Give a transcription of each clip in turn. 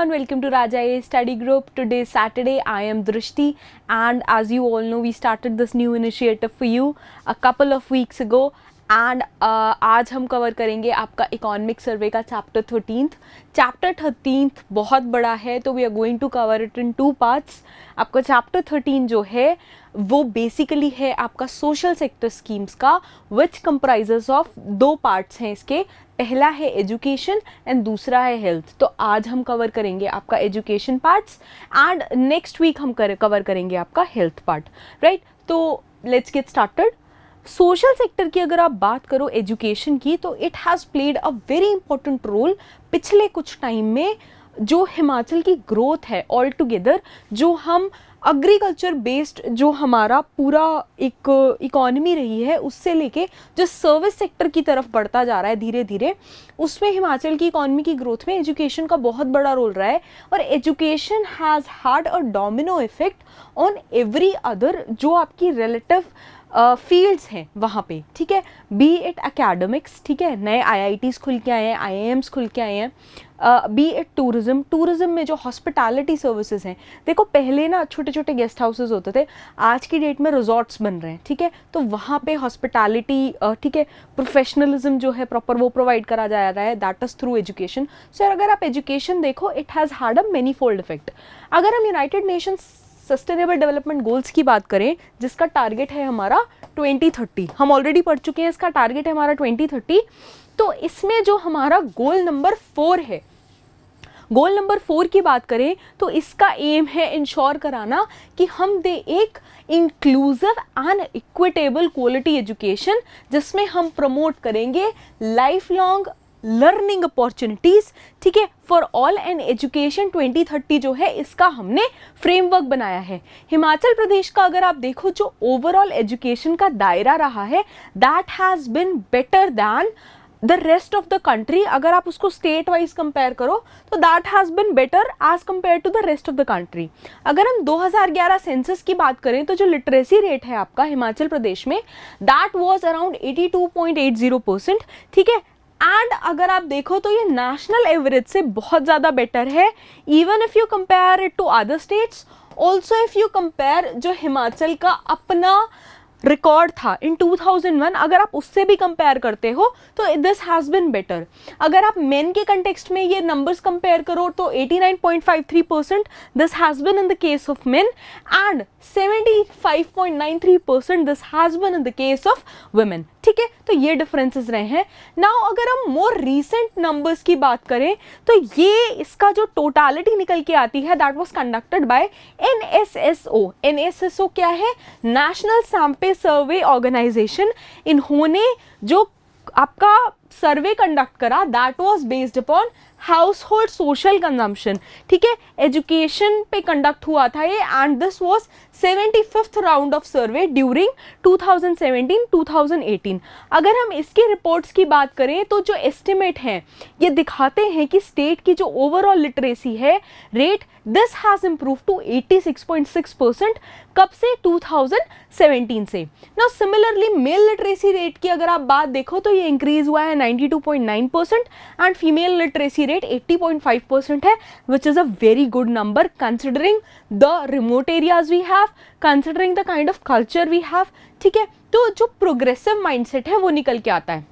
everyone, welcome to Raja A Study Group. Today is Saturday. I am Drishti, and as you all know, we started this new initiative for you a couple of weeks ago. And आज हम cover करेंगे आपका economic survey का chapter 13th बहुत बड़ा है, तो we are going to cover it in 2 parts. आपका चैप्टर 13 जो है वो बेसिकली है आपका सोशल सेक्टर स्कीम्स का, विच कंप्राइजेस ऑफ 2 पार्ट्स हैं इसके. पहला है एजुकेशन एंड दूसरा है हेल्थ. तो आज हम कवर करेंगे आपका education parts and next week हम कवर करेंगे आपका हेल्थ पार्ट, राइट. तो let's get started. Social sector की अगर आप बात करो एजुकेशन की, तो it has played a very important role पिछले कुछ टाइम में. जो हिमाचल की ग्रोथ है ऑल टुगेदर, जो हम एग्रीकल्चर बेस्ड जो हमारा पूरा एक इकॉनमी रही है, उससे लेके जो सर्विस सेक्टर की तरफ बढ़ता जा रहा है धीरे धीरे, उसमें हिमाचल की इकॉनमी की ग्रोथ में एजुकेशन का बहुत बड़ा रोल रहा है. और education has had a domino effect on every other जो आपकी रिलेटिव फील्ड्स हैं वहाँ पे, ठीक है. बी इट एकेडमिक्स, ठीक है, नए IITs खुल के आए हैं, IIMs खुल के आए हैं. बी इट टूरिज्म में जो हॉस्पिटैलिटी सर्विसेज हैं, देखो पहले ना छोटे छोटे गेस्ट हाउसेस होते थे, आज की डेट में रिजॉर्ट्स बन रहे हैं, ठीक है. तो वहाँ पे हॉस्पिटैलिटी, ठीक है, प्रोफेशनलिज्म जो है प्रॉपर वो प्रोवाइड करा जा रहा है, दैट इज थ्रू एजुकेशन. सो अगर आप एजुकेशन देखो, it has had a many fold effect. अगर हम United Nations sustainable development goals की बात करें, जिसका टारगेट है हमारा 2030, हम ऑलरेडी पढ़ चुके हैं, इसका टारगेट है हमारा 2030. तो इसमें जो हमारा गोल नंबर 4 है, गोल नंबर 4 की बात करें तो इसका एम है इंश्योर कराना कि हम दे एक inclusive and equitable quality education, जिसमें हम प्रमोट करेंगे लाइफ लॉन्ग लर्निंग अपॉर्चुनिटीज, ठीक है, फॉर ऑल. एंड एजुकेशन 2030 जो है इसका हमने फ्रेमवर्क बनाया है. हिमाचल प्रदेश का अगर आप देखो, जो ओवरऑल एजुकेशन का दायरा रहा है, that has been better than the rest of the country. अगर आप उसको स्टेट वाइज कंपेयर करो तो that has been better as compared to the rest of the country. अगर हम 2011 सेंसस की बात करें तो जो लिटरेसी रेट है आपका हिमाचल प्रदेश में, दैट वाज अराउंड 82.80%, ठीक है. एंड अगर आप देखो तो ये नेशनल एवरेज से बहुत ज़्यादा बेटर है, even if you compare it to other states. Also if you compare जो हिमाचल का अपना रिकॉर्ड था इन 2001, अगर आप उससे भी कंपेयर करते हो तो दिस हैज़ बिन बेटर. अगर आप मेन के कंटेक्स्ट में ये नंबर्स कंपेयर करो तो 89.53% this has bin in the case of main and 75.93% this has bin in the case of women, ठीक है. तो ये डिफरेंसेस रहे हैं. नाउ अगर हम मोर रीसेंट नंबर्स की बात करें तो ये इसका जो टोटालिटी निकल के आती है, that was conducted by NSSO. NSSO क्या है? National sample survey organisation. इन्होंने जो आपका सर्वे कंडक्ट करा, that was based upon household social consumption, ठीक है. एजुकेशन पे कंडक्ट हुआ था ये, and this was 75th round of survey during 2017-2018. अगर हम इसकी रिपोर्ट्स की बात करें तो जो एस्टिमेट हैं ये दिखाते हैं कि स्टेट की जो ओवरऑल लिटरेसी है rate, this has improve to 86.6%. कब से? 2017 से. Now similarly male literacy rate की अगर आप बात देखो तो ये इंक्रीज हुआ है 92.9% एंड फीमेल लिटरेसी रेट 80.5% है, which is a very good number considering the remote areas we have, considering the kind of culture we have, ठीक है. तो जो प्रोग्रेसिव माइंडसेट है वो निकल के आता है.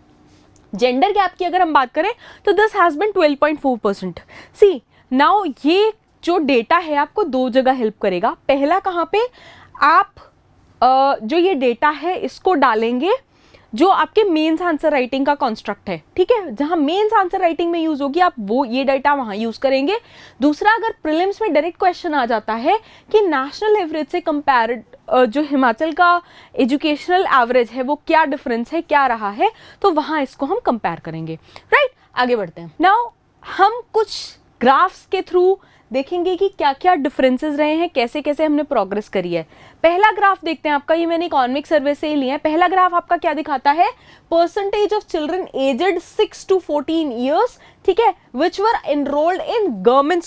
जेंडर गैप की अगर हम बात करें तो this has been 12.4%. See now ये जो डेटा है आपको 2 जगह हेल्प करेगा. पहला कहाँ पे आप जो ये डेटा है इसको डालेंगे जो आपके मेंस आंसर राइटिंग का कॉन्स्ट्रक्ट है, ठीक है, जहां मेंस आंसर राइटिंग में यूज होगी, आप वो ये डाटा वहां यूज करेंगे. दूसरा, अगर प्रीलिम्स में डायरेक्ट क्वेश्चन आ जाता है कि नेशनल एवरेज से कंपेयर जो हिमाचल का एजुकेशनल एवरेज है वो क्या डिफरेंस है, क्या रहा है, तो वहां इसको हम कंपेयर करेंगे, राइट. आगे बढ़ते हैं. नाउ हम कुछ ग्राफ्स के थ्रू देखेंगे कि क्या क्या डिफरेंसेस रहे हैं, कैसे कैसे हमने प्रोग्रेस करी है. पहला ग्राफ देखते हैं आपका, ये मैंने इकोनॉमिक सर्वे से ही लिया है. पहला ग्राफ आपका क्या दिखाता है? Percentage of children aged 6 to 14 years, ठीक है, which were enrolled in government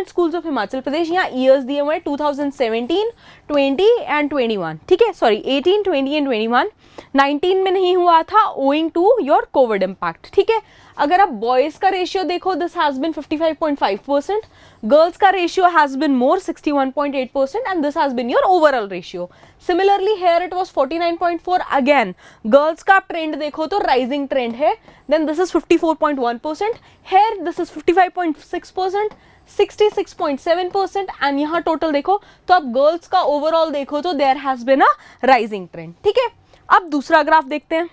schools of Himachal Pradesh. यहाँ ईयर्स दिए हुए हैं 2017, 20 एंड 21, ठीक है, सॉरी 18, 20 एंड 21. 19 में नहीं हुआ था owing to your covid impact, ठीक है। अगर आप बॉयज का रेशियो देखो, दिस हैज बिन 55.5%, गर्ल्स का ratio has been more 61.8%, and this has been your overall ratio. Similarly here it was 49.4, again girls का ट्रेंड देखो तो राइजिंग ट्रेंड है, then this is 54.1%, here this is 55.6%, 66.7%, and यहाँ total देखो तो अब girls का ओवरऑल देखो तो there has been a rising trend, ठीक है। अब दूसरा ग्राफ देखते हैं।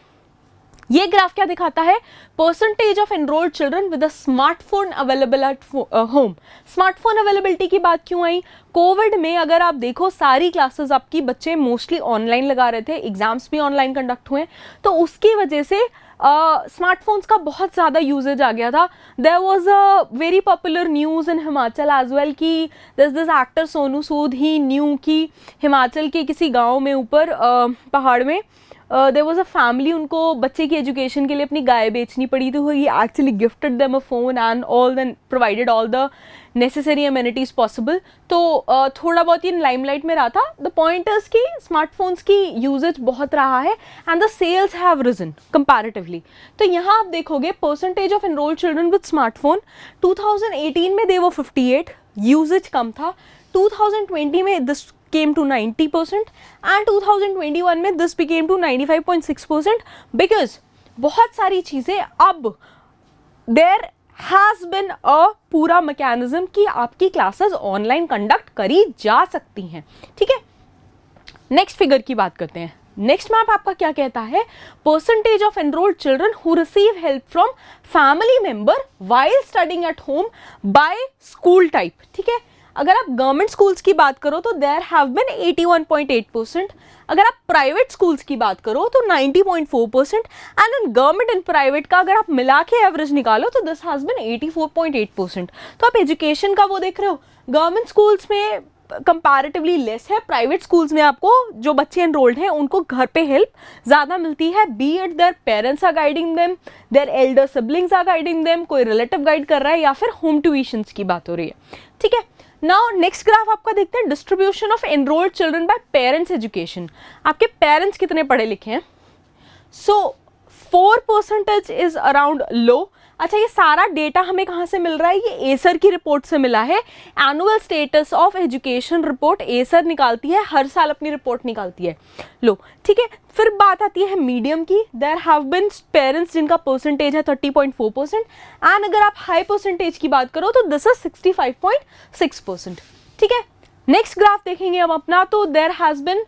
ये ग्राफ क्या दिखाता है? Percentage of enrolled children with a smartphone available at home. Smartphone availability की बात क्यों आई? कोविड में अगर आप देखो सारी क्लासेस आपकी बच्चे मोस्टली ऑनलाइन लगा रहे थे, एग्जाम्स भी ऑनलाइन कंडक्ट हुए, तो उसकी वजह से स्मार्टफोन्स का बहुत ज़्यादा यूजेज आ गया था। There was a very popular news in Himachal as well कि this actor Sonu Sood he knew कि हिमाचल के किसी गाँव में ऊपर पहाड़ में देयर वाज अ फैमिली, उनको बच्चे की एजुकेशन के लिए अपनी गाय बेचनी पड़ी थी, he actually gifted them a phone and all then provided all the necessary amenities possible. तो थोड़ा बहुत ही लाइमलाइट में रहा था। द पॉइंट इज कि स्मार्टफोन्स की यूजेज बहुत रहा है and the sales have risen comparatively. तो यहाँ आप देखोगे percentage of enrolled children with smartphone 2018 में दे वो 58, यूजेज कम था। 2020 में दिस came to 90% and 2021 में this became to 95.6% because बहुत सारी चीज़ें अब there has been a पूरा मैकेनिज्म कि आपकी क्लासेस ऑनलाइन कंडक्ट करी जा सकती हैं, ठीक है। नेक्स्ट फिगर की बात करते हैं। नेक्स्ट मैप आपका क्या कहता है? Percentage of enrolled children who receive help from family member while studying at home by school type, ठीक है। अगर आप गवर्नमेंट स्कूल्स की बात करो तो देयर हैव बिन 81.8%, अगर आप प्राइवेट स्कूल्स की बात करो तो 90.4%, and in government and private का अगर आप मिला के एवरेज निकालो तो दिस हैज बिन 84.8%। तो आप एजुकेशन का वो देख रहे हो, गवर्नमेंट स्कूल्स में कंपैरेटिवली लेस है, प्राइवेट स्कूल्स में आपको जो बच्चे एनरोल्ड हैं उनको घर पे हेल्प ज़्यादा मिलती है, be it their parents are guiding them, their elder siblings are guiding them, कोई रिलेटिव गाइड कर रहा है या फिर होम ट्यूशंस की बात हो रही है, ठीक है। नाउ नेक्स्ट ग्राफ आपका देखते हैं, distribution of enrolled children bye parents education. आपके पेरेंट्स कितने पढ़े लिखे हैं? सो 4% इज अराउंड लो। अच्छा, ये सारा डेटा हमें कहाँ से मिल रहा है? ये एसर की रिपोर्ट से मिला है। Annual status of education report Acer निकालती है, हर साल अपनी रिपोर्ट निकालती है। लो, ठीक है। फिर बात आती है मीडियम की। देयर हैव बिन पेरेंट्स जिनका परसेंटेज है 30.4%, एंड अगर आप हाई परसेंटेज की बात करो तो दिस इज 65.6%, ठीक है। नेक्स्ट ग्राफ देखेंगे हम अपना, तो there has been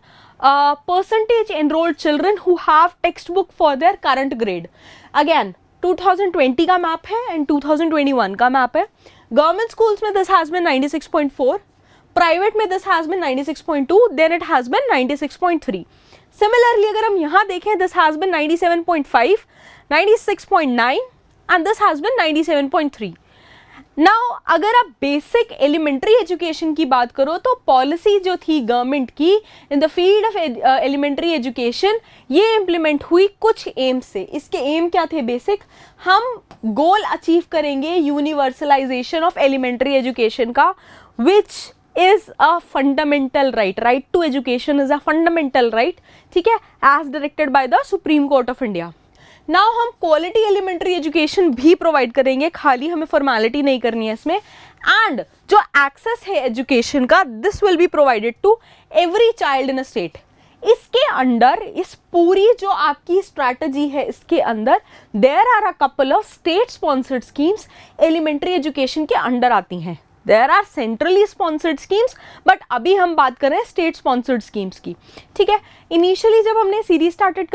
percentage enrolled children who have textbook for their current grade. Again 2020 का मैप है एंड 2021 का मैप है। गवर्नमेंट स्कूल्स में दिस हैज बिन 96.4, प्राइवेट में this has been 96.2, then it has been 96.3। Similarly अगर हम यहाँ देखें this has been 97.5, 96.9 and this has been 97.3। Now अगर आप बेसिक एलिमेंट्री एजुकेशन की बात करो तो पॉलिसी जो थी गवर्नमेंट की in the field of elementary education, ये इम्प्लीमेंट हुई कुछ एम से। इसके एम क्या थे? बेसिक, हम गोल अचीव करेंगे यूनिवर्सलाइजेशन ऑफ एलिमेंट्री एजुकेशन का, which is a fundamental right. Right to education is a fundamental right, ठीक है, as directed by the supreme court of India. Now हम क्वालिटी एलिमेंट्री एजुकेशन भी provide करेंगे, खाली हमें formality नहीं करनी है इसमें। एंड जो एक्सेस है एजुकेशन का, this will be provided to every child in a state. इसके अंडर, इस पूरी जो आपकी स्ट्रैटेजी है इसके अंदर, there are a couple of state sponsored schemes elementary education के अंडर आती हैं। There are centrally sponsored schemes, but अभी हम बात कर रहे हैं स्टेट स्पॉन्सर्ड स्कीम्स की, ठीक है। इनिशियली जब हमने सीरीज स्टार्ट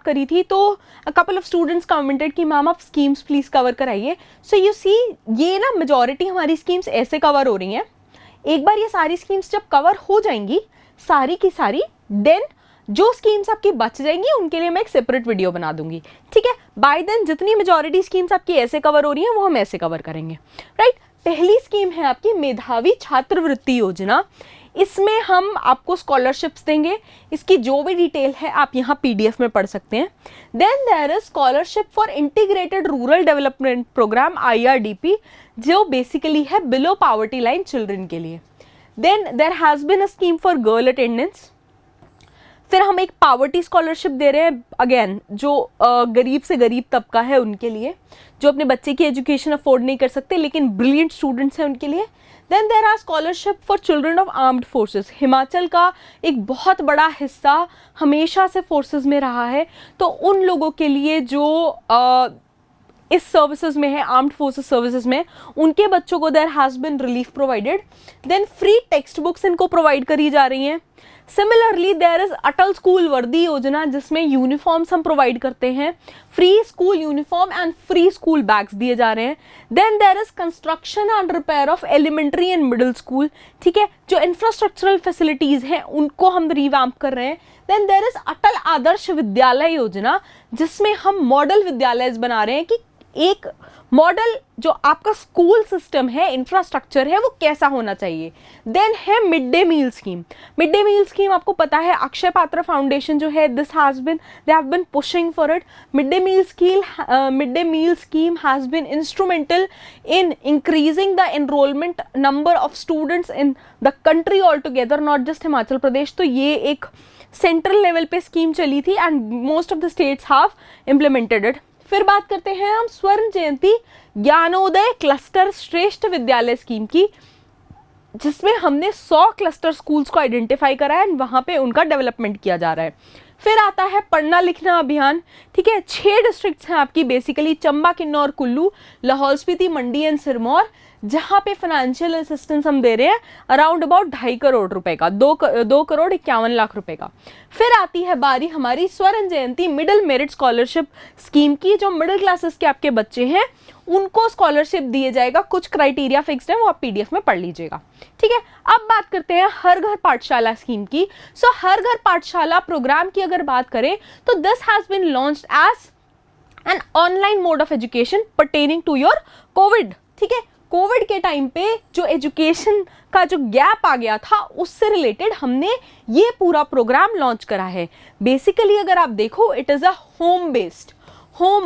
करी थी तो अ कपल ऑफ स्टूडेंट्स कमेंटेड कि मैम आप स्कीम्स प्लीज कवर कराइए। सो यू सी, ये ना मेजॉरिटी हमारी स्कीम्स ऐसे कवर हो रही हैं। एक बार ये सारी स्कीम्स जब कवर हो जाएंगी सारी की सारी, देन जो स्कीम्स आपकी बच जाएंगी उनके लिए मैं एक सेपरेट वीडियो बना दूंगी, ठीक है। बाय देन जितनी मेजॉरिटी स्कीम्स आपकी ऐसे कवर हो रही हैं वो हम ऐसे कवर करेंगे, राइट। पहली स्कीम है आपकी मेधावी छात्रवृत्ति योजना। इसमें हम आपको स्कॉलरशिप्स देंगे, इसकी जो भी डिटेल है आप यहाँ PDF में पढ़ सकते हैं। Then there is scholarship for integrated rural development programme IRDP, जो बेसिकली है बिलो पॉवर्टी लाइन चिल्ड्रन के लिए। Then there has been a scheme for girl attendance. फिर हम एक पावर्टी स्कॉलरशिप दे रहे हैं, अगेन जो गरीब से गरीब तबका है उनके लिए, जो अपने बच्चे की एजुकेशन अफोर्ड नहीं कर सकते लेकिन ब्रिलियंट स्टूडेंट्स हैं उनके लिए। Then there are scholarship for children of armed forces. Himachal का एक बहुत बड़ा हिस्सा हमेशा से फोर्सेस में रहा है, तो उन लोगों के लिए जो इस सर्विसेज में है, आर्म्ड फोर्सेस सर्विसेज में, उनके बच्चों को there has been relief provided. Then free text books इनको प्रोवाइड करी जा रही हैं। Similarly there is Atal school वर्दी योजना, जिसमें यूनिफॉर्म्स हम प्रोवाइड करते हैं, free school uniform and free school bags दिए जा रहे हैं। Then there is construction and repair of elementary and middle school, ठीक है, जो इंफ्रास्ट्रक्चरल फैसिलिटीज हैं उनको हम रिवैम्प कर रहे हैं। देन देयर इज अटल आदर्श विद्यालय योजना, जिसमें हम मॉडल विद्यालय बना रहे हैं कि एक मॉडल जो आपका स्कूल सिस्टम है, इंफ्रास्ट्रक्चर है, वो कैसा होना चाहिए। देन है mid day meal scheme. Mid day meal scheme आपको पता है, अक्षय पात्र फाउंडेशन जो है, they have been pushing for it. Mid day meal scheme has been instrumental in increasing the enrolment number of students in the country altogether, not just Himachal Pradesh. तो ये एक central level पे scheme चली थी and most of the states have implemented it. फिर बात करते हैं हम स्वर्ण जयंती ज्ञानोदय क्लस्टर श्रेष्ठ विद्यालय स्कीम की, जिसमें हमने 100 क्लस्टर स्कूल्स को आइडेंटिफाई करा है एंड वहां पे उनका डेवलपमेंट किया जा रहा है। फिर आता है पढ़ना लिखना अभियान, ठीक है। 6 डिस्ट्रिक्ट्स हैं आपकी basically, Chamba, Kinnaur, Kullu, Lahaul Spiti, Mandi and Sirmaur, जहां पे फाइनेंशियल असिस्टेंस हम दे रहे हैं अराउंड अबाउट 2.5 करोड़ रुपए का, 2 करोड़ 51 लाख रुपए का। फिर आती है बारी हमारी स्वर्ण जयंती मिडिल मेरिट स्कॉलरशिप स्कीम की, जो मिडिल क्लासेस के आपके बच्चे हैं उनको स्कॉलरशिप दिए जाएगा। कुछ क्राइटेरिया फिक्स्ड है, वो आप पीडीएफ में पढ़ लीजिएगा, ठीक है। अब बात करते हैं हर घर पाठशाला स्कीम की। सो हर घर पाठशाला प्रोग्राम की अगर बात करें तो this has been launched as an online mode of education pertaining to your covid, ठीक है। कोविड के टाइम पे जो एजुकेशन का जो गैप आ गया था उससे रिलेटेड हमने ये पूरा प्रोग्राम लॉन्च करा है। बेसिकली अगर आप देखो, it is a home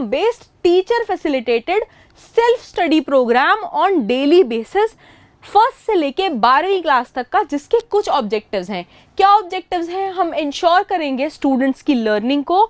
based teacher facilitated self study programme on daily basis, first से लेके 12वीं क्लास तक का, जिसके कुछ ऑब्जेक्टिव्स हैं। क्या ऑब्जेक्टिव्स हैं? हम इंश्योर करेंगे स्टूडेंट्स की लर्निंग को,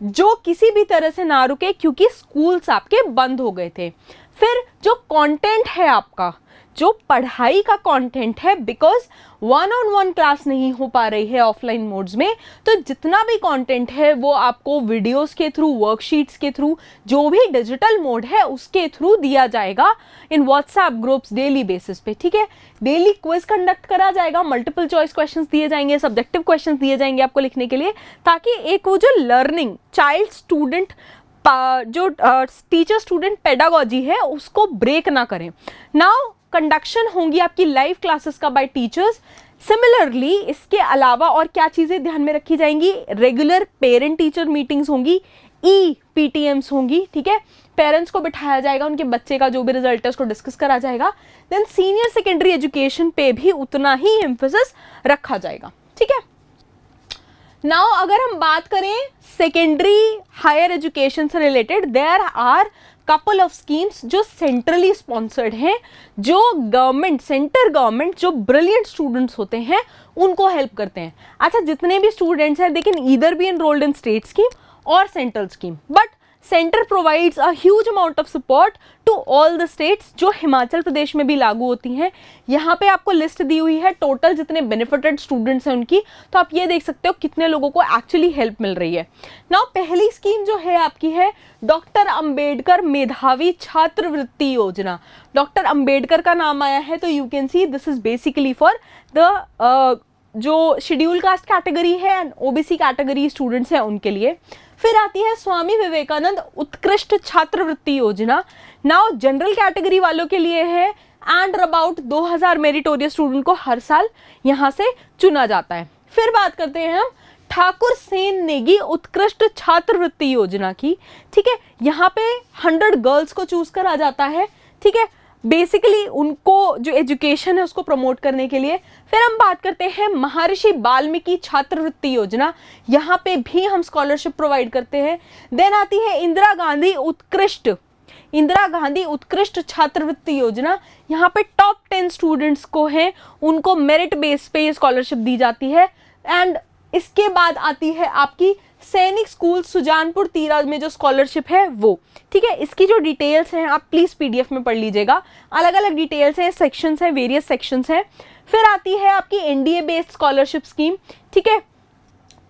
जो किसी भी तरह से ना रुके, क्योंकि स्कूल्स आपके बंद हो गए थे। फिर जो कंटेंट है आपका, जो पढ़ाई का कंटेंट है, बिकॉज 1-on-1 क्लास नहीं हो पा रही है ऑफलाइन मोड्स में, तो जितना भी कंटेंट है वो आपको वीडियोस के थ्रू, वर्कशीट्स के थ्रू, जो भी डिजिटल मोड है उसके थ्रू दिया जाएगा इन व्हाट्सएप ग्रुप्स डेली बेसिस पे, ठीक है। डेली क्विज कंडक्ट करा जाएगा, मल्टीपल चॉइस क्वेश्चंस दिए जाएंगे, सब्जेक्टिव क्वेश्चंस दिए जाएंगे आपको लिखने के लिए, ताकि एक वो जो लर्निंग चाइल्ड स्टूडेंट जो टीचर स्टूडेंट पेडागोजी है उसको ब्रेक ना करें। नाउ कंडक्शन होंगी आपकी लाइव क्लासेस का बाय टीचर्स। सिमिलरली इसके अलावा और क्या चीज़ें ध्यान में रखी जाएंगी? रेगुलर पेरेंट टीचर मीटिंग्स होंगी, PTMs होंगी, ठीक है। पेरेंट्स को बिठाया जाएगा, उनके बच्चे का जो भी रिजल्ट है उसको डिस्कस करा जाएगा। देन सीनियर सेकेंडरी एजुकेशन पे भी उतना ही एम्फेसिस रखा जाएगा, ठीक है। नाउ अगर हम बात करें सेकेंडरी हायर एजुकेशन से related, there are couple of schemes जो सेंट्रली स्पॉन्सर्ड हैं, जो गवर्नमेंट, सेंटर गवर्नमेंट जो ब्रिलियंट स्टूडेंट्स होते हैं उनको हेल्प करते हैं। अच्छा, जितने भी स्टूडेंट्स हैं they can either be enrolled in state scheme और central scheme, but centre provides a huge amount of support to all the states, जो हिमाचल प्रदेश में भी लागू होती हैं। यहाँ पे आपको लिस्ट दी हुई है टोटल जितने बेनिफिटेड स्टूडेंट्स हैं उनकी, तो आप ये देख सकते हो कितने लोगों को एक्चुअली हेल्प मिल रही है। नाउ पहली स्कीम जो है आपकी है डॉक्टर अंबेडकर मेधावी छात्रवृत्ति योजना। डॉक्टर अंबेडकर का नाम आया है तो you can see this is basically for the जो शेड्यूल कास्ट कैटेगरी है एंड OBC कैटेगरी स्टूडेंट्स हैं उनके लिए। फिर आती है स्वामी विवेकानंद उत्कृष्ट छात्रवृत्ति योजना। नाउ जनरल कैटेगरी वालों के लिए है एंड अबाउट 2000 मेरिटोरियस स्टूडेंट को हर साल यहाँ से चुना जाता है। फिर बात करते हैं हम ठाकुर सेन नेगी उत्कृष्ट छात्रवृत्ति योजना की, ठीक है। यहाँ पे 100 गर्ल्स को चूज करा जाता है, ठीक है, बेसिकली उनको जो एजुकेशन है उसको प्रमोट करने के लिए। फिर हम बात करते हैं महर्षि वाल्मीकि छात्रवृत्ति योजना, यहाँ पे भी हम स्कॉलरशिप प्रोवाइड करते हैं। देन आती है इंदिरा गांधी उत्कृष्ट छात्रवृत्ति योजना। यहाँ पे टॉप 10 स्टूडेंट्स को हैं उनको मेरिट बेस पे ये स्कॉलरशिप दी जाती है एंड इसके बाद आती है आपकी सैनिक स्कूल सुजानपुर तीरा में जो स्कॉलरशिप है वो, ठीक है। इसकी जो डिटेल्स हैं आप प्लीज पीडीएफ में पढ़ लीजिएगा, अलग अलग डिटेल्स हैं, सेक्शंस हैं, वेरियस सेक्शंस हैं। फिर आती है आपकी एनडीए बेस्ड स्कॉलरशिप स्कीम, ठीक है,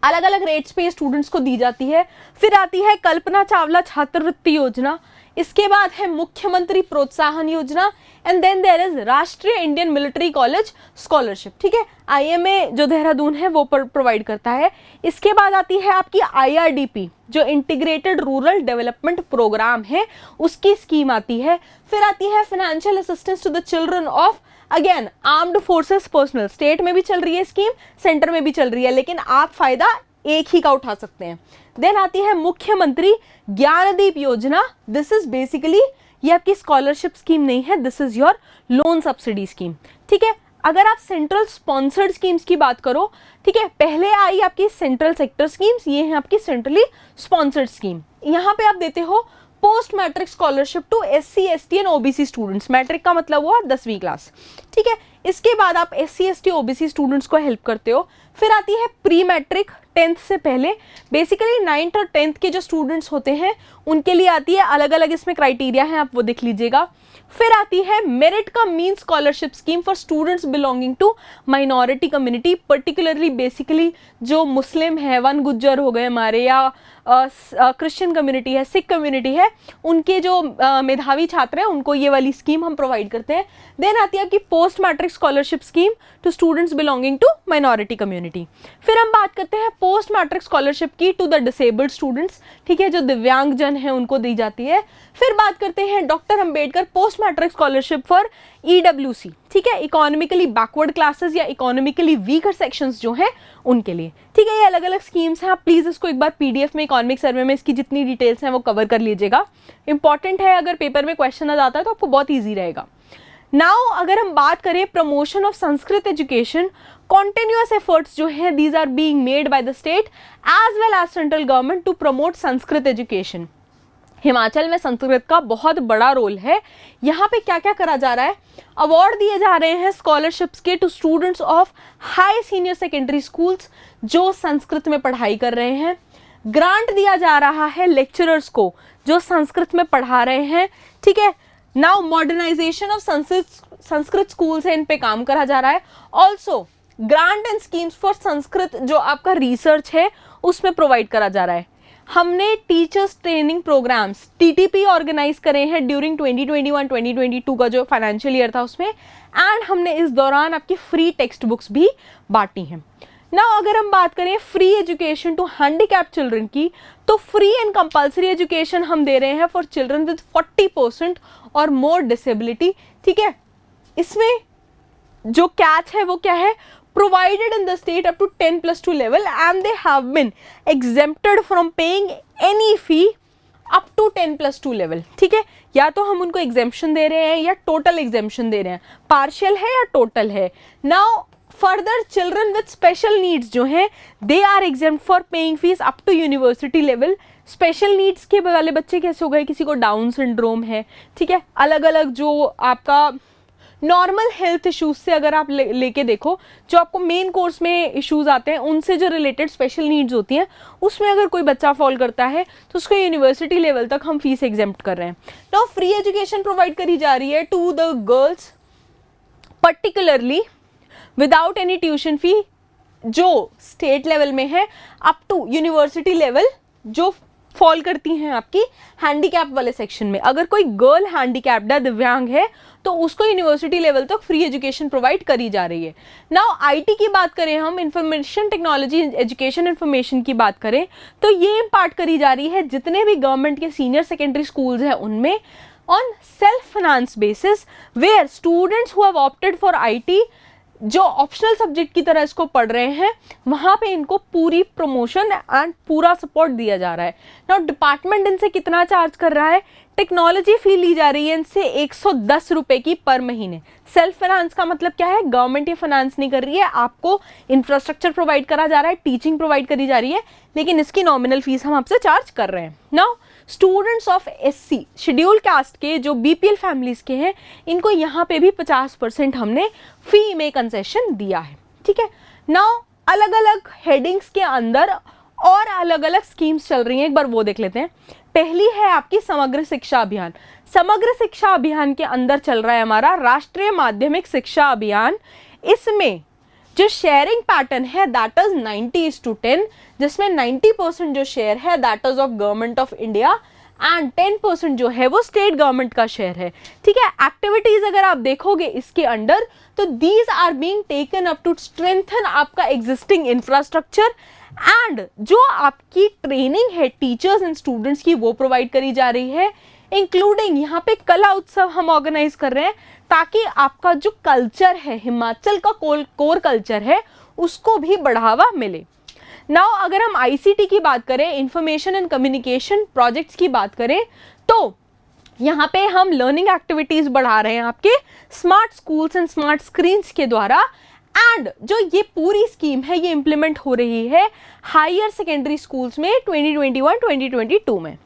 अलग अलग रेट्स पे स्टूडेंट्स को दी जाती है। फिर आती है कल्पना चावला छात्रवृत्ति योजना, इसके बाद है मुख्यमंत्री प्रोत्साहन योजना, एंड देन देयर इज राष्ट्रीय इंडियन मिलिट्री कॉलेज स्कॉलरशिप, ठीक है, आईएमए जो देहरादून है वो प्रोवाइड करता है। इसके बाद आती है आपकी आईआरडीपी जो इंटीग्रेटेड रूरल डेवलपमेंट प्रोग्राम है, उसकी स्कीम आती है। फिर आती है financial assistance to the children of again armed forces personnel, state में भी चल रही है स्कीम, सेंटर में भी चल रही है, लेकिन आप फायदा एक ही का उठा सकते हैं। देन आती है मुख्यमंत्री ज्ञानदीप योजना, दिस इज बेसिकली ये आपकी स्कॉलरशिप स्कीम नहीं है, this is your loan subsidy scheme, ठीक है। अगर आप सेंट्रल स्पॉन्सर्ड स्कीम्स की बात करो, ठीक है, पहले आई आपकी सेंट्रल सेक्टर स्कीम्स, ये है आपकी सेंट्रली स्पॉन्सर्ड स्कीम। यहाँ पे आप देते हो post matric scholarship to SC ST and OBC students, matric का मतलब हुआ 10वीं क्लास, ठीक है। इसके बाद आप SC ST OBC स्टूडेंट्स को हेल्प करते हो। फिर आती है प्री मैट्रिक 10th से पहले, बेसिकली 9th और 10th के जो स्टूडेंट्स होते हैं उनके लिए आती है, अलग अलग इसमें क्राइटेरिया है, आप वो देख लीजिएगा। फिर आती है merit cum mean scholarship scheme for students belonging to minority community, particularly basically जो मुस्लिम है, वन गुज्जर हो गए हमारे, या क्रिश्चियन कम्युनिटी है, सिख कम्युनिटी है, उनके जो मेधावी छात्र हैं उनको ये वाली स्कीम हम प्रोवाइड करते हैं। देन आती है आपकी post matric scholarship scheme to students belonging to minority community. फिर हम बात करते हैं पोस्ट मैट्रिक स्कॉलरशिप की टू द डिसेबल्ड स्टूडेंट्स, ठीक है, जो दिव्यांग जन है उनको दी जाती है। फिर बात करते हैं doctor Ambedkar post matric scholarship for EWC, ठीक है, इकोनॉमिकली बैकवर्ड क्लासेस या इकोनॉमिकली वीकर सेक्शंस जो हैं उनके लिए, ठीक है। ये अलग अलग स्कीम्स हैं, आप प्लीज इसको एक बार पीडीएफ में इकोनॉमिक सर्वे में इसकी जितनी डिटेल्स हैं वो कवर कर लीजिएगा, इंपॉर्टेंट है, अगर पेपर में क्वेश्चन आ जाता है तो आपको बहुत ईजी रहेगा। नाउ अगर हम बात करें promotion of Sanskrit education, continuous efforts जो है these are being made by the state as well as central government to promote Sanskrit education. Himachal में संस्कृत का बहुत बड़ा रोल है। यहाँ पे क्या क्या करा जा रहा है, अवार्ड दिए जा रहे हैं स्कॉलरशिप्स के to students of high senior secondary schools जो संस्कृत में पढ़ाई कर रहे हैं। ग्रांट दिया जा रहा है लेक्चरर्स को जो संस्कृत में पढ़ा रहे हैं, ठीक है। Now modernisation of Sanskrit schools है, इन पे काम करा जा रहा है। Also grant and schemes for Sanskrit जो आपका रिसर्च है उसमें प्रोवाइड करा जा रहा है। हमने teachers training programmes TTP organise करे हैं ड्यूरिंग 2021-2022 का जो फाइनेंशियल ईयर था उसमें, एंड हमने इस दौरान आपकी फ्री टेक्स्ट बुक्स भी बांटी हैं। नाउ अगर हम बात करें free education to handicap children की, तो फ्री एंड कंपल्सरी एजुकेशन हम दे रहे हैं फॉर चिल्ड्रन विद 40% और मोर डिसेबिलिटी, ठीक है। इसमें जो कैच है वो क्या है, provided in the state up to 10+2 level and they have been exempted from paying any fee up to 10+2 level, ठीक है। या तो हम उनको एग्जेम्पशन दे रहे हैं या टोटल एग्जेम्पशन दे रहे हैं, पार्शियल है या टोटल है। Now further children with special needs जो हैं they are exempt for paying fees up to university level. Special needs के वाले बच्चे कैसे हो गए, किसी को डाउन सिंड्रोम है, ठीक है, अलग अलग जो आपका नॉर्मल हेल्थ इश्यूज से अगर आप लेके देखो, जो आपको मेन कोर्स में इश्यूज आते हैं उनसे जो रिलेटेड स्पेशल नीड्स होती हैं उसमें अगर कोई बच्चा फॉल करता है तो उसको यूनिवर्सिटी लेवल तक हम फीस एग्जेम्प्ट कर रहे हैं। नाउ फ्री एजुकेशन प्रोवाइड करी जा रही है to the girls particularly without any tuition fee, जो स्टेट लेवल में है अप टू यूनिवर्सिटी लेवल, जो फॉल करती हैं आपकी हैंडीकैप वाले सेक्शन में। अगर कोई गर्ल हैंडीकैप्ड है, दिव्यांग है, तो उसको यूनिवर्सिटी लेवल तक फ्री एजुकेशन प्रोवाइड करी जा रही है। नाउ आईटी की बात करें, हम इंफॉर्मेशन टेक्नोलॉजी एजुकेशन इंफॉर्मेशन की बात करें, तो ये इम्पार्ट करी जा रही है जितने भी गवर्नमेंट के सीनियर सेकेंडरी स्कूल्स हैं उनमें on self finance basis, where students who have opted for IT जो ऑप्शनल सब्जेक्ट की तरह इसको पढ़ रहे हैं वहाँ पे इनको पूरी प्रमोशन एंड पूरा सपोर्ट दिया जा रहा है। नाउ डिपार्टमेंट इनसे कितना चार्ज कर रहा है, टेक्नोलॉजी फी ली जा रही है इनसे 110 रुपये की पर महीने। सेल्फ फाइनेंस का मतलब क्या है, गवर्नमेंट ये फाइनेंस नहीं कर रही है, आपको इंफ्रास्ट्रक्चर प्रोवाइड करा जा रहा है, टीचिंग प्रोवाइड करी जा रही है, लेकिन इसकी नॉमिनल फीस हम आपसे चार्ज कर रहे हैं। Now students of SC schedule caste के जो BPL फैमिलीज के हैं इनको यहाँ पे भी 50% हमने फी में कंसेशन दिया है, ठीक है। नाउ अलग अलग हेडिंग्स के अंदर और अलग अलग स्कीम्स चल रही हैं, एक बार वो देख लेते हैं। पहली है आपकी समग्र शिक्षा अभियान। समग्र शिक्षा अभियान के अंदर चल रहा है हमारा राष्ट्रीय माध्यमिक शिक्षा अभियान। इसमें जो शेयरिंग पैटर्न है दैट इज 90:10, जिसमें 90% जो शेयर है that is of government of India and 10% जो है वो स्टेट गवर्नमेंट का शेयर है। ठीक है, एक्टिविटीज अगर आप देखोगे इसके अंडर तो these are being taken up to strengthen आपका एग्जिस्टिंग इंफ्रास्ट्रक्चर एंड जो आपकी ट्रेनिंग है टीचर्स एंड स्टूडेंट्स की वो प्रोवाइड करी जा रही है, इंक्लूडिंग यहाँ पे कला उत्सव हम ऑर्गेनाइज कर रहे हैं ताकि आपका जो कल्चर है हिमाचल का कोर कल्चर है उसको भी बढ़ावा मिले। नाउ अगर हम आईसीटी की बात करें, इंफॉर्मेशन एंड कम्युनिकेशन प्रोजेक्ट्स की बात करें, तो यहाँ पे हम लर्निंग एक्टिविटीज बढ़ा रहे हैं आपके smart schools and smart screens के द्वारा। एंड जो ये पूरी स्कीम है ये इंप्लीमेंट हो रही है हायर सेकेंडरी स्कूल्स में 2021-2022 में।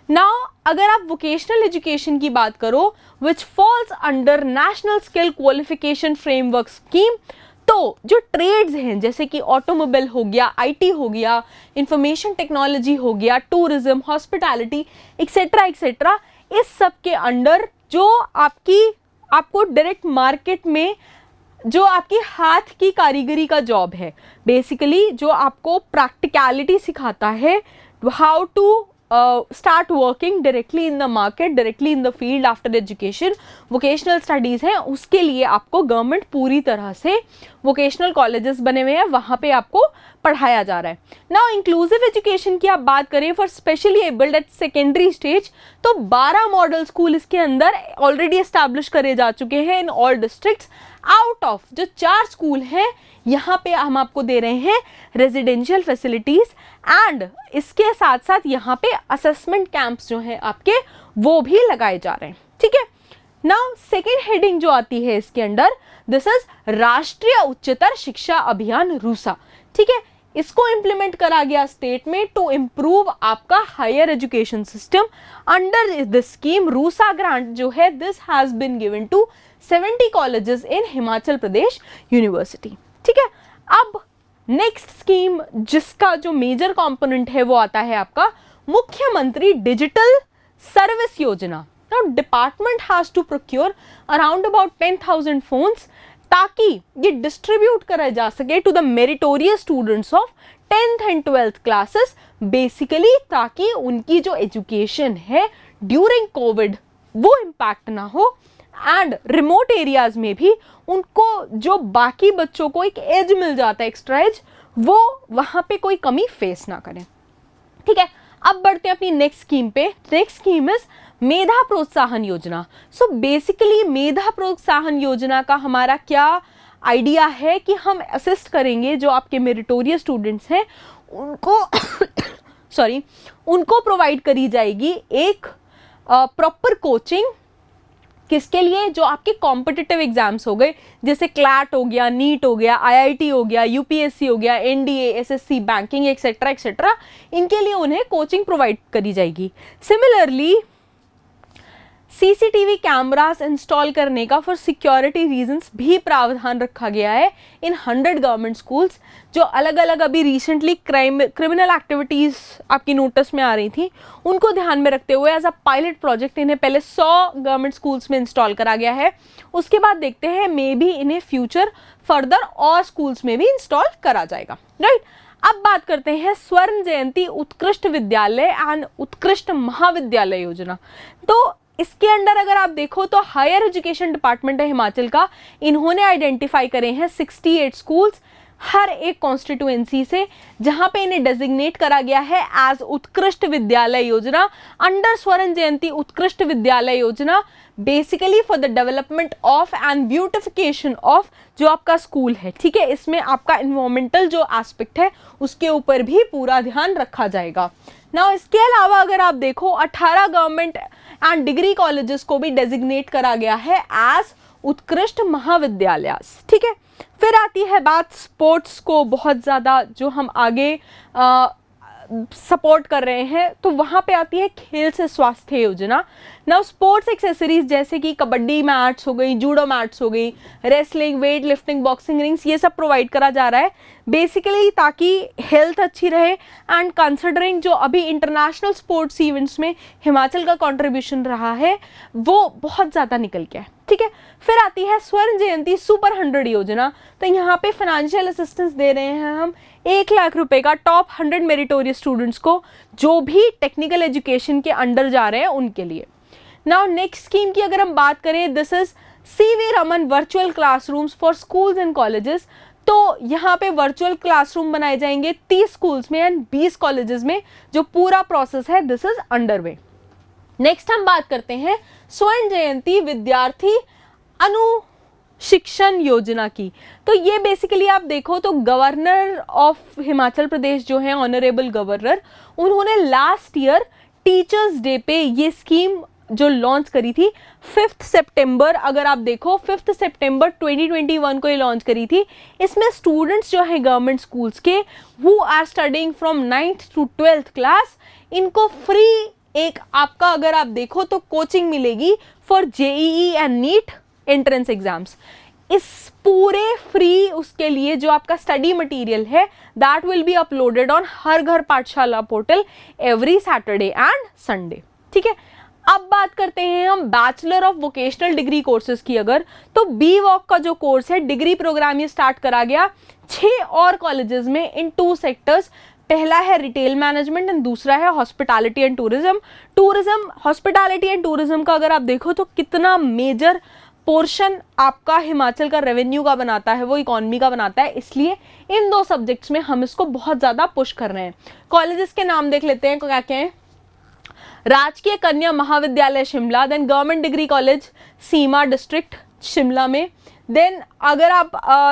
नाउ अगर आप वोकेशनल एजुकेशन की बात करो which falls under national skill qualification framework scheme, तो जो ट्रेड्स हैं जैसे कि ऑटोमोबाइल हो गया, आईटी हो गया, इंफॉर्मेशन टेक्नोलॉजी हो गया, टूरिज्म, हॉस्पिटैलिटी एक्सेट्रा एक्सेट्रा, इस सब के अंडर जो आपको डायरेक्ट मार्केट में जो आपकी हाथ की कारीगरी का जॉब है, बेसिकली जो आपको प्रैक्टिकलिटी सिखाता है, how to start working directly in the market, directly in the field after education, vocational studies हैं, उसके लिए आपको गवर्नमेंट पूरी तरह से वोकेशनल कॉलेजेस बने हुए हैं, वहाँ पे आपको पढ़ाया जा रहा है। नाउ इंक्लूसिव एजुकेशन की आप बात करें for specially abled at secondary stage, तो 12 मॉडल स्कूल इसके अंदर ऑलरेडी एस्टैब्लिश करे जा चुके हैं in all districts. Out of जो 4 स्कूल हैं यहाँ पे हम आपको दे रहे हैं रेजिडेंशियल फैसिलिटीज एंड इसके साथ साथ यहाँ पे असेसमेंट कैंप्स जो हैं आपके वो भी लगाए जा रहे हैं। ठीक है, नाउ सेकेंड हेडिंग जो आती है इसके अंडर, दिस इज राष्ट्रीय उच्चतर शिक्षा अभियान रूसा। ठीक है, इसको इंप्लीमेंट करा गया स्टेट में टू इम्प्रूव आपका higher education system. Under this scheme RUSA grant जो है this has been given to 70 colleges in Himachal Pradesh university. ठीक है, अब नेक्स्ट स्कीम जिसका जो मेजर कंपोनेंट है वो आता है आपका मुख्यमंत्री डिजिटल सर्विस योजना। Now department has to procure around about 10,000 phones ताकि ये डिस्ट्रीब्यूट करा जा सके to the meritorious students of 10th and 12th classes, basically ताकि उनकी जो एजुकेशन है ड्यूरिंग कोविड वो इम्पैक्ट ना हो एंड रिमोट एरियाज में भी उनको जो बाकी बच्चों को एक एज मिल जाता है, एक्स्ट्रा एज, वो वहाँ पे कोई कमी फेस ना करें। ठीक है, अब बढ़ते हैं अपनी नेक्स्ट स्कीम पे। नेक्स्ट स्कीम इज मेधा प्रोत्साहन योजना। सो बेसिकली मेधा प्रोत्साहन योजना का हमारा क्या आइडिया है कि हम असिस्ट करेंगे जो आपके मेरिटोरियस स्टूडेंट्स हैं उनको उनको प्रोवाइड करी जाएगी एक प्रॉपर कोचिंग। किसके लिए? जो आपके कॉम्पिटिटिव एग्जाम्स हो गए जैसे क्लैट हो गया, नीट हो गया, आईआईटी हो गया, यूपीएससी हो गया, NDA, SSC, banking etcetera etcetera, इनके लिए उन्हें कोचिंग प्रोवाइड करी जाएगी। सिमिलरली सीसीटीवी कैमरास इंस्टॉल करने का फॉर सिक्योरिटी रीजंस भी प्रावधान रखा गया है इन 100 गवर्नमेंट स्कूल्स। जो अलग अलग अभी रिसेंटली क्रिमिनल एक्टिविटीज़ आपकी नोटिस में आ रही थी उनको ध्यान में रखते हुए एज अ पायलट प्रोजेक्ट इन्हें पहले 100 गवर्नमेंट स्कूल्स में इंस्टॉल करा गया है। उसके बाद देखते हैं मे बी इन्हें फ्यूचर फर्दर और स्कूल्स में भी इंस्टॉल करा जाएगा। राइट, अब बात करते हैं स्वर्ण जयंती उत्कृष्ट विद्यालय एंड उत्कृष्ट महाविद्यालय योजना। तो इसके अंडर अगर आप देखो तो हायर एजुकेशन डिपार्टमेंट है हिमाचल का, इन्होंने आइडेंटिफाई करे हैं 68 स्कूल्स हर एक कॉन्स्टिट्यूएंसी से जहां पे इन्हें डेजिग्नेट करा गया है एज उत्कृष्ट विद्यालय योजना अंडर स्वर्ण जयंती उत्कृष्ट विद्यालय योजना, basically for the development of and beautification of जो आपका स्कूल है। ठीक है, इसमें आपका इन्वायरमेंटल जो एस्पेक्ट है उसके ऊपर भी पूरा ध्यान रखा जाएगा। ना इसके अलावा अगर आप देखो 18 गवर्नमेंट एंड डिग्री कॉलेजेस को भी डेजिग्नेट करा गया है एज उत्कृष्ट महाविद्यालय। ठीक है, फिर आती है बात स्पोर्ट्स को बहुत ज़्यादा जो हम आगे सपोर्ट कर रहे हैं, तो वहाँ पे आती है खेल से स्वास्थ्य योजना। नाउ स्पोर्ट्स एक्सेसरीज जैसे कि कबड्डी मैट्स हो गई, जूडो मैट्स हो गई, wrestling, weight lifting, boxing rings, ये सब प्रोवाइड करा जा रहा है बेसिकली ताकि हेल्थ अच्छी रहे। एंड कंसिडरिंग जो अभी इंटरनेशनल स्पोर्ट्स इवेंट्स में हिमाचल का कंट्रीब्यूशन रहा है वो बहुत ज़्यादा निकल के है, ठीक है। फिर आती है स्वर्ण जयंती सुपर 100 योजना। तो यहाँ पे फाइनेंशियल असिस्टेंस दे रहे हैं हम 1 लाख रुपए का टॉप 100 मेरिटोरियस स्टूडेंट्स को जो भी टेक्निकल एजुकेशन के अंडर जा रहे हैं उनके लिए। नाउ नेक्स्ट स्कीम की अगर हम बात करें, this is CV Raman virtual classrooms for schools and colleges. तो यहाँ पे वर्चुअल क्लासरूम बनाए जाएंगे 30 स्कूल्स में एंड 20 कॉलेजेस में, जो पूरा प्रोसेस है this is under way. Next हम बात करते हैं स्वर्ण जयंती विद्यार्थी अनुशिक्षण योजना की। तो ये बेसिकली आप देखो तो गवर्नर ऑफ हिमाचल प्रदेश जो है ऑनरेबल गवर्नर, उन्होंने लास्ट ईयर टीचर्स डे पे ये स्कीम जो लॉन्च करी थी 5 सितंबर, अगर आप देखो 5 सितंबर 2021 को ये लॉन्च करी थी। इसमें स्टूडेंट्स जो है गवर्नमेंट स्कूल्स के who are studying from 9th to 12th class, इनको फ्री एक आपका अगर आप देखो तो कोचिंग मिलेगी for JEE and NEET entrance exams. इस पूरे फ्री उसके लिए जो आपका स्टडी मटेरियल है that will be uploaded on Har Ghar Pathshala portal every Saturday and Sunday, ठीक है। अब बात करते हैं हम bachelor of vocational degree courses की। अगर तो BVOC का जो कोर्स है डिग्री प्रोग्राम ये स्टार्ट करा गया 6 और कॉलेजेस में इन 2 सेक्टर्स। पहला है रिटेल मैनेजमेंट एंड दूसरा है hospitality and tourism. Hospitality and tourism का अगर आप देखो तो कितना मेजर पोर्शन आपका हिमाचल का रेवेन्यू का बनाता है, वो इकोनॉमी का बनाता है, इसलिए इन 2 सब्जेक्ट्स में हम इसको बहुत ज़्यादा पुश कर रहे हैं। कॉलेजेस के नाम देख लेते हैं क्या क्या है। Rajkiya Kanya Mahavidyalaya Shimla, then government degree college Seema district Shimla में, देन अगर आप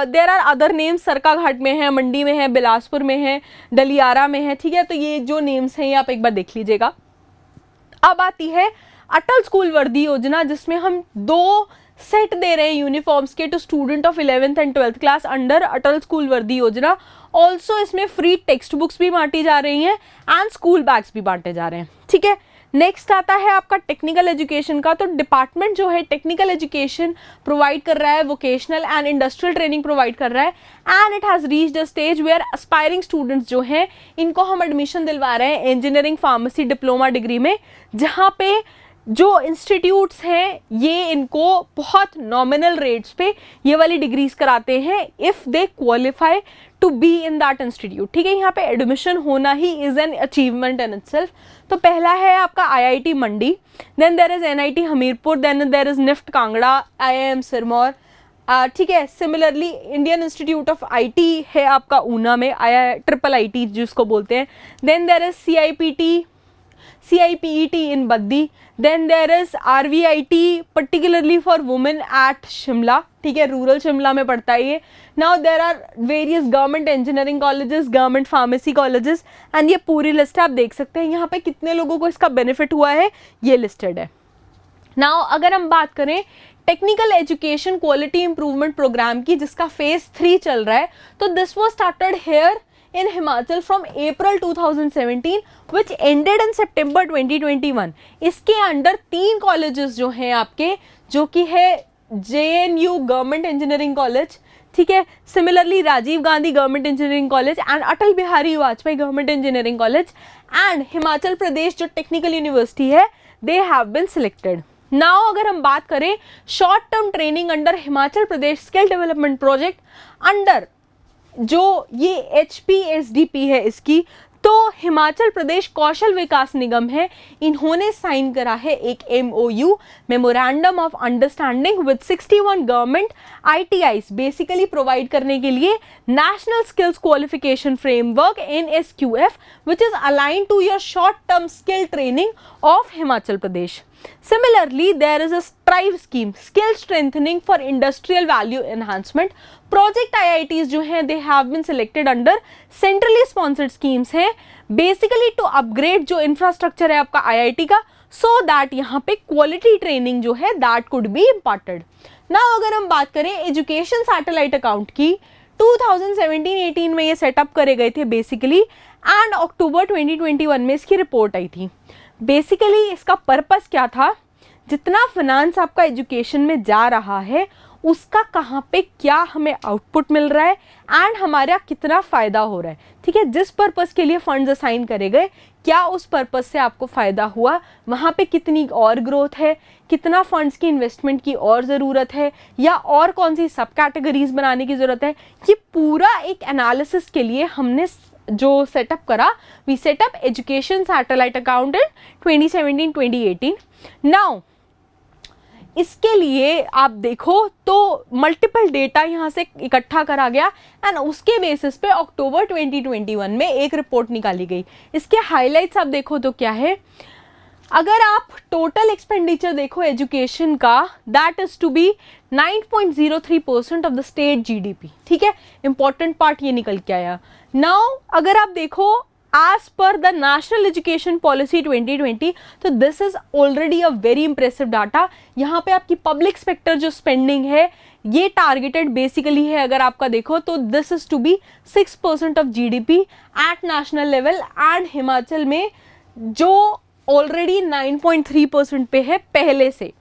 there are other names, Sarkaghat में है, मंडी में है, बिलासपुर में है, डलियारा में है, ठीक है। तो ये जो नेम्स हैं ये आप एक बार देख लीजिएगा। अब आती है अटल स्कूल वर्दी योजना, जिसमें हम 2 सेट दे रहे हैं यूनिफॉर्म्स के to student of 11th and 12th class under Atal school वर्दी योजना। ऑल्सो इसमें फ्री टेक्स्ट बुक्स भी बांटी जा रही हैं एंड स्कूल बैग्स भी बांटे जा रहे हैं, ठीक है। नेक्स्ट आता है आपका टेक्निकल एजुकेशन का। तो डिपार्टमेंट जो है टेक्निकल एजुकेशन प्रोवाइड कर रहा है, vocational and industrial training provide कर रहा है and it has reached a stage where aspiring students जो हैं इनको हम एडमिशन दिलवा रहे हैं इंजीनियरिंग फार्मेसी डिप्लोमा डिग्री में, जहाँ पे जो इंस्टीट्यूट्स हैं ये इनको बहुत नॉमिनल रेट्स पे ये वाली डिग्रीज कराते हैं if they qualify to be in that institute, ठीक है। यहाँ पे एडमिशन होना ही is an achievement in itself. तो पहला है आपका IIT Mandi, then there is NIT Hamirpur, then there is NIFT Kangra, IIM Sirmaur, ठीक है। Similarly Indian institute of IT है आपका ऊना में, IIT जिसको बोलते हैं, then there is CIPET in Baddi, then there is RVIT particularly for women at Shimla, ठीक है, रूरल शिमला में पड़ता है ये। Now there are various government engineering colleges, government pharmacy colleges and ये पूरी लिस्ट आप देख सकते हैं। यहाँ पे कितने लोगों को इसका बेनिफिट हुआ है ये लिस्टेड है। नाउ अगर हम बात करें technical education quality improvement programme की, जिसका फेज 3 चल रहा है, तो this was started here in Himachal from April 2017 which ended in September 2021। इसके अंडर 3 कॉलेजेस जो हैं आपके, जो कि है JNU गवर्नमेंट इंजीनियरिंग कॉलेज, ठीक है, similarly Rajiv Gandhi government engineering college and Atal Bihari Vajpayee government engineering college and Himachal Pradesh जो टेक्निकल यूनिवर्सिटी है, they have been selected. Now अगर हम बात करें short term training under Himachal Pradesh skill development project under जो ये HPSDP है इसकी, तो हिमाचल प्रदेश कौशल विकास निगम है, इन्होंने साइन करा है एक MOU memorandum of understanding with 61 government ITIs basically provide करने के लिए national skills qualification framework NSQF which is align to your short term skill training of Himachal Pradesh. Similarly, there is a STRIVE scheme, skill strengthening for industrial value enhancement. Project IITs जो हैं, they have been selected under centrally sponsored schemes हैं, basically to upgrade जो infrastructure है आपका IIT का, so that यहाँ पे quality training जो है that could be imparted. Now अगर हम बात करें education satellite account की, 2017-18 में ये सेटअप करे गए थे बेसिकली एंड अक्टूबर 2021 में इसकी रिपोर्ट आई थी। बेसिकली इसका पर्पस क्या था, जितना फाइनेंस आपका एजुकेशन में जा रहा है उसका कहाँ पे क्या हमें आउटपुट मिल रहा है एंड हमारा कितना फ़ायदा हो रहा है। ठीक है, जिस पर्पस के लिए फंड्स असाइन करे गए क्या उस पर्पस से आपको फ़ायदा हुआ, वहाँ पे कितनी और ग्रोथ है, कितना फंड्स की इन्वेस्टमेंट की और ज़रूरत है, या और कौन सी सब कैटेगरीज बनाने की ज़रूरत है। ये पूरा एक एनालिसिस के लिए हमने जो सेटअप करा, we set up education satellite account in 2017-2018। Now इसके लिए आप देखो तो मल्टीपल डेटा यहाँ से इकट्ठा करा गया एंड उसके बेसिस पे अक्टूबर 2021 में एक रिपोर्ट निकाली गई। इसके हाइलाइट्स आप देखो तो क्या है, अगर आप टोटल एक्सपेंडिचर देखो एजुकेशन का, that is to be 9.03% of the state GDP. ठीक है, इंपॉर्टेंट पार्ट ये निकल के आया। नाउ अगर आप देखो as per the National Education Policy 2020, तो this is already a very impressive data. यहाँ पे आपकी पब्लिक सेक्टर जो स्पेंडिंग है ये टारगेटेड बेसिकली है, अगर आपका देखो तो this is to be 6% of GDP at national level and Himachal में जो ऑलरेडी 9.3% पे है पहले से।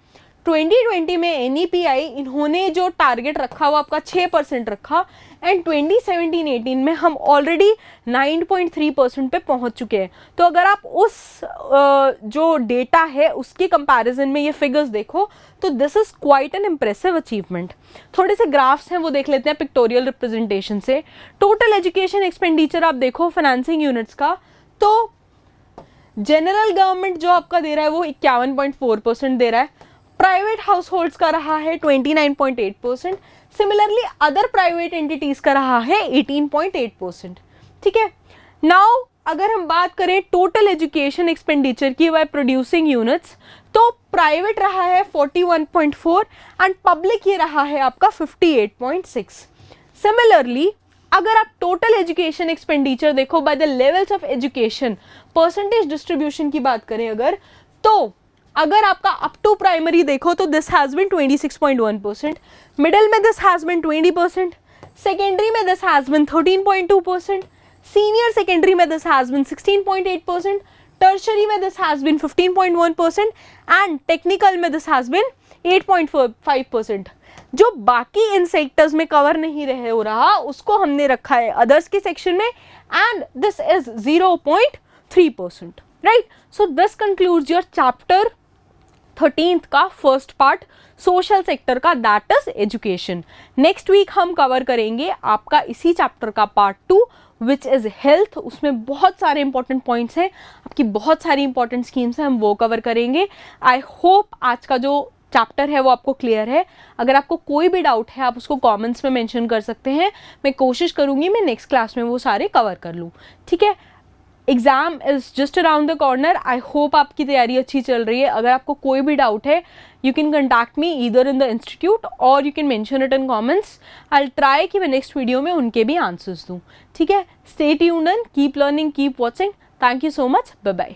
2020 में एनईपीआई इन्होंने जो टारगेट रखा वो आपका 6% रखा एंड 2017-18 में हम ऑलरेडी 9.3% पे पहुंच चुके हैं। तो अगर आप उस जो डेटा है उसके कंपैरिजन में ये फिगर्स देखो तो this is quite an impressive achievement. थोड़े से ग्राफ्स हैं वो देख लेते हैं पिक्टोरियल रिप्रेजेंटेशन से। टोटल एजुकेशन एक्सपेंडिचर आप देखो फाइनेंसिंग यूनिट्स का, तो जनरल गवर्नमेंट जो आपका दे रहा है वो 51.4% दे रहा है, प्राइवेट हाउस होल्ड्स का रहा है 29.8%, सिमिलरली अदर प्राइवेट एंटिटीज का रहा है 18.8%। ठीक है, नाउ अगर हम बात करें टोटल एजुकेशन एक्सपेंडिचर की बाय प्रोड्यूसिंग यूनिट्स, तो प्राइवेट रहा है 41.4 एंड पब्लिक ये रहा है आपका 58.6। सिमिलरली अगर आप टोटल एजुकेशन एक्सपेंडिचर देखो by the levels of education percentage distribution की बात करें अगर, तो अगर आपका अप टू प्राइमरी देखो तो दिस हैज बीन 26.1%, मिडिल में दिस हैज बीन 20%, सेकेंडरी में this has been 13.2%, senior secondary में दिस हैज बीन 16.8%, टर्शरी में this has been 15.1% and technical में दिस हैज बीन 8.5%। जो बाकी इन सेक्टर्स में कवर नहीं रहे हो रहा उसको हमने रखा है अदर्स के सेक्शन में and this is 0.3%। Right, so this concludes your chapter 13th का फर्स्ट पार्ट सोशल सेक्टर का, that is education. Next week हम कवर करेंगे आपका इसी चैप्टर का पार्ट 2 विच इज हेल्थ। उसमें बहुत सारे इंपॉर्टेंट पॉइंट्स हैं, आपकी बहुत सारी इंपॉर्टेंट स्कीम्स हैं, हम वो कवर करेंगे। आई होप आज का जो चैप्टर है वो आपको क्लियर है। अगर आपको कोई भी डाउट है आप उसको कमेंट्स में मेंशन कर सकते हैं, मैं कोशिश करूंगी मैं नेक्स्ट क्लास में वो सारे कवर कर लूँ। ठीक है, exam is just around the corner. I hope आपकी तैयारी अच्छी चल रही है। अगर आपको कोई भी डाउट है you can contact me either in the institute or you can mention it in comments. I will try कि मैं नेक्स्ट वीडियो में उनके भी आंसर्स दूँ। ठीक है, stay tuned in, keep learning, keep watching. Thank you so much, bye bye.